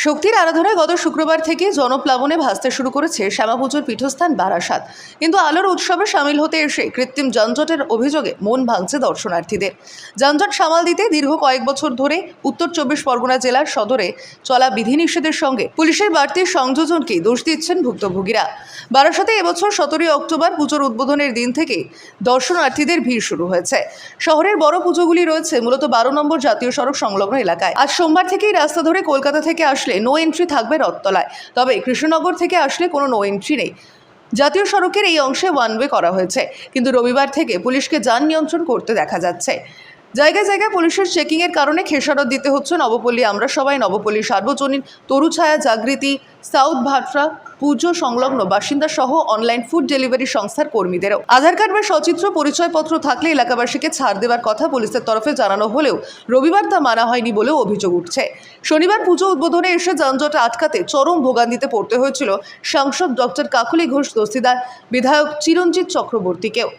শক্তির আরাধনায় গত শুক্রবার থেকে জনপ্লাবনে ভাসতে শুরু করেছে শ্যামাপুজোর পীঠস্থান বারাসাত। কিন্তু আলোর উৎসবে সামিল হতে এসে কৃত্রিম যানজটের অভিযোগে মন ভাঙছে দর্শনার্থীদের। যানজট সামাল দিতে দীর্ঘ কয়েক বছর ধরে উত্তর 24 পরগনা জেলার সদরে চলা বিধিনিষেধের সঙ্গে পুলিশের বাড়তি সংযোজনকেই দোষ দিচ্ছেন ভুক্তভোগীরা। বারাসাতে এবছর 17 অক্টোবর পুজোর উদ্বোধনের দিন থেকে দর্শনার্থীদের ভিড় শুরু হয়েছে। শহরের বড় পুজোগুলি রয়েছে মূলত 12 নম্বর জাতীয় সড়ক সংলগ্ন এলাকায়। আজ সোমবার থেকেই রাস্তা ধরে কলকাতা থেকে আসলে নো এন্ট্রি থাকবে রথতলায়, তবে কৃষ্ণনগর থেকে আসলে কোনো নো এন্ট্রি নেই। জাতীয় সড়কের এই অংশে ওয়ান ওয়ে করা হয়েছে, কিন্তু রবিবার থেকে পুলিশকে যান নিয়ন্ত্রণ করতে দেখা যাচ্ছে। জায়গায় জায়গায় পুলিশের চেকিংয়ের কারণে খেসারত দিতে হচ্ছে নবপল্লী আমরা সবাই, নবপল্লী সার্বজনীন, তরুছায়া, জাগৃতি, সাউথ ভাটরা পুজো সংলগ্ন বাসিন্দা সহ অনলাইন ফুড ডেলিভারি সংস্থার কর্মীদেরও। আধার কার্ড বা সচিত্র পরিচয়পত্র থাকলে এলাকাবাসীকে ছাড় দেওয়ার কথা পুলিশের তরফে জানানো হলেও রবিবার তা মানা হয়নি বলেও অভিযোগ উঠছে। শনিবার পুজো উদ্বোধনে এসে যানজট আটকাতে চরম ভোগান্তিতে পড়তে হয়েছিল সাংসদ ডক্টর কাকলি ঘোষ দস্তিদার, বিধায়ক চিরঞ্জিত চক্রবর্তীকেও।